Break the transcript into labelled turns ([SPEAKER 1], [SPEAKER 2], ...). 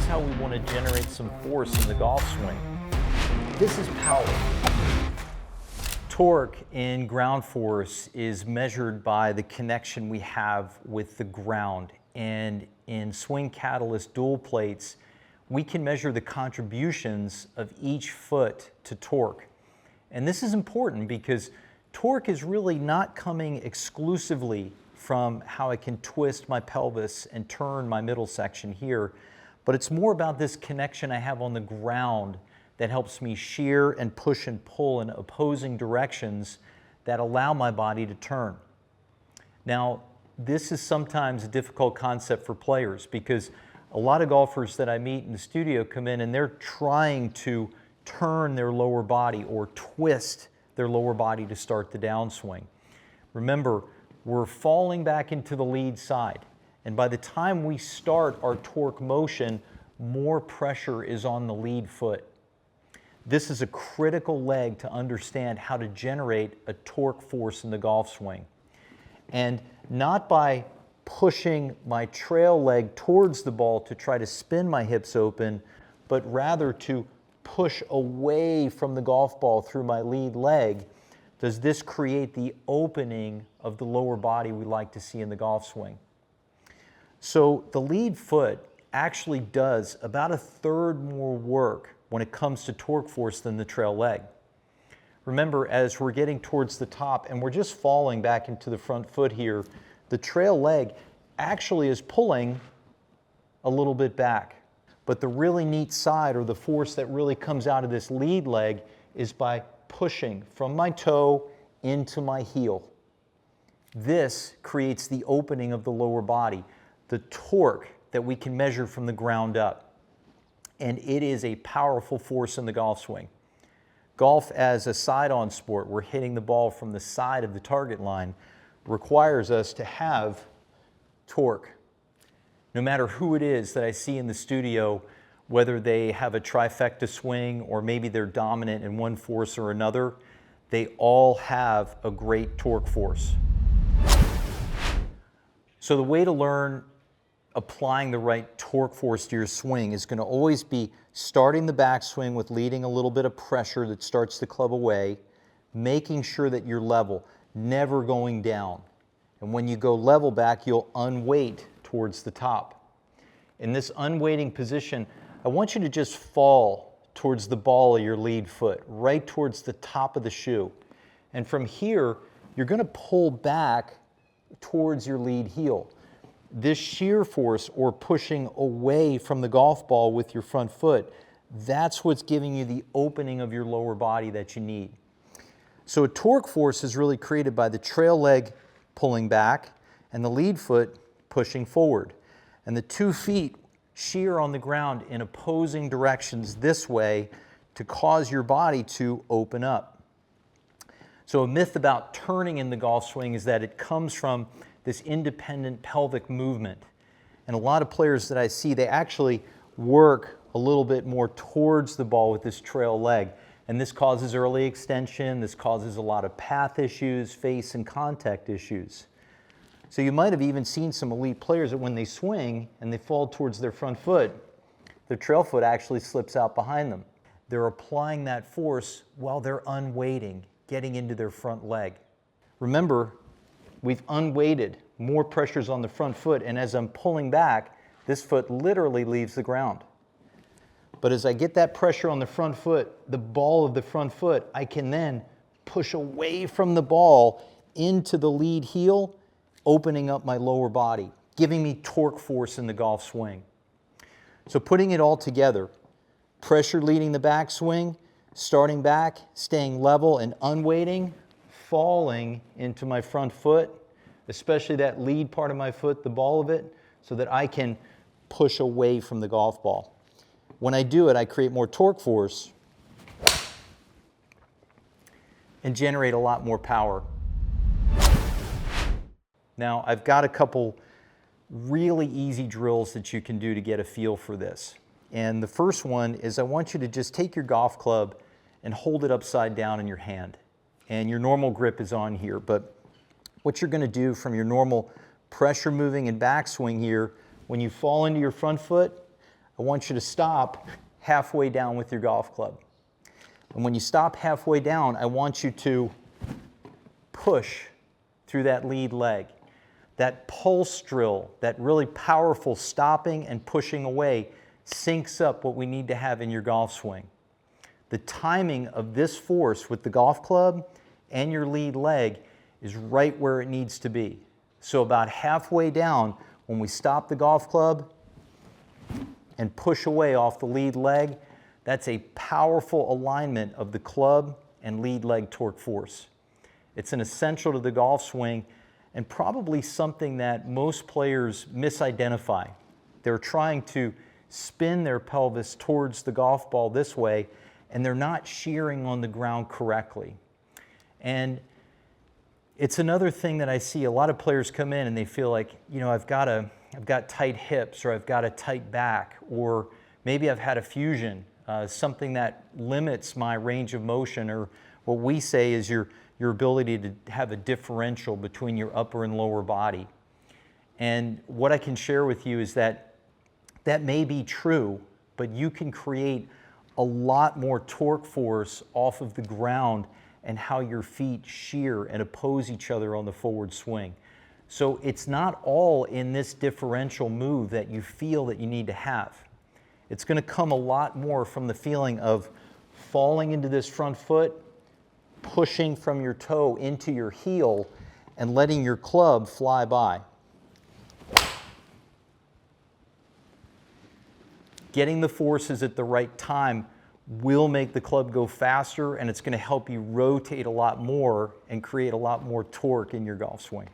[SPEAKER 1] here's how we want to generate some force in the golf swing. This is power. Torque in ground force is measured by the connection we have with the ground. And in swing catalyst dual plates, we can measure the contributions of each foot to torque. And this is important because torque is really not coming exclusively from how I can twist my pelvis and turn my middle section here, but it's more about this connection I have on the ground that helps me shear and push and pull in opposing directions that allow my body to turn. Now, this is sometimes a difficult concept for players because a lot of golfers that I meet in the studio come in and they're trying to turn their lower body or twist their lower body to start the downswing. Remember, we're falling back into the lead side, and by the time we start our torque motion, more pressure is on the lead foot. This is a critical leg to understand how to generate a torque force in the golf swing. And not by pushing my trail leg towards the ball to try to spin my hips open, but rather to push away from the golf ball through my lead leg, does this create the opening of the lower body we like to see in the golf swing. So the lead foot actually does about a third more work when it comes to torque force than the trail leg. Remember, as we're getting towards the top and we're just falling back into the front foot here, the trail leg actually is pulling a little bit back. But the really neat side, or the force that really comes out of this lead leg, is by pushing from my toe into my heel. This creates the opening of the lower body, the torque that we can measure from the ground up. And it is a powerful force in the golf swing. Golf as a side-on sport, we're hitting the ball from the side of the target line, requires us to have torque. No matter who it is that I see in the studio, whether they have a trifecta swing or maybe they're dominant in one force or another, they all have a great torque force. So the way to learn applying the right torque force to your swing is going to always be starting the backswing with leading a little bit of pressure that starts the club away, making sure that you're level, never going down. And when you go level back, you'll unweight towards the top. In this unweighting position, I want you to just fall towards the ball of your lead foot, right towards the top of the shoe. And from here, you're going to pull back towards your lead heel. This shear force, or pushing away from the golf ball with your front foot, that's what's giving you the opening of your lower body that you need. So a torque force is really created by the trail leg pulling back and the lead foot pushing forward. And the 2 feet shear on the ground in opposing directions this way to cause your body to open up. So a myth about turning in the golf swing is that it comes from this independent pelvic movement. And a lot of players that I see, they actually work a little bit more towards the ball with this trail leg. And this causes early extension, this causes a lot of path issues, face and contact issues. So you might have even seen some elite players that when they swing and they fall towards their front foot, their trail foot actually slips out behind them. They're applying that force while they're unweighting, getting into their front leg. Remember, we've unweighted, more pressures on the front foot, and as I'm pulling back, this foot literally leaves the ground. But as I get that pressure on the front foot, the ball of the front foot, I can then push away from the ball into the lead heel, opening up my lower body, giving me torque force in the golf swing. So putting it all together, pressure leading the backswing, starting back, staying level and unweighting, falling into my front foot, especially that lead part of my foot, the ball of it, so that I can push away from the golf ball. When I do it, I create more torque force and generate a lot more power. Now, I've got a couple really easy drills that you can do to get a feel for this. And the first one is I want you to just take your golf club and hold it upside down in your hand. And your normal grip is on here, but what you're going to do from your normal pressure moving and backswing here, when you fall into your front foot, I want you to stop halfway down with your golf club. And when you stop halfway down, I want you to push through that lead leg. That pulse drill, that really powerful stopping and pushing away, syncs up what we need to have in your golf swing. The timing of this force with the golf club and your lead leg is right where it needs to be. So about halfway down, when we stop the golf club and push away off the lead leg, that's a powerful alignment of the club and lead leg torque force. It's an essential to the golf swing and probably something that most players misidentify. They're trying to spin their pelvis towards the golf ball this way, and they're not shearing on the ground correctly. And it's another thing that I see a lot of players come in and they feel like, you know, I've got tight hips, or I've got a tight back, or maybe I've had a fusion, something that limits my range of motion, or what we say is your ability to have a differential between your upper and lower body. And what I can share with you is that that may be true, but you can create a lot more torque force off of the ground and how your feet shear and oppose each other on the forward swing. So it's not all in this differential move that you feel that you need to have. It's going to come a lot more from the feeling of falling into this front foot, pushing from your toe into your heel, and letting your club fly by. Getting the forces at the right time will make the club go faster, and it's going to help you rotate a lot more and create a lot more torque in your golf swing.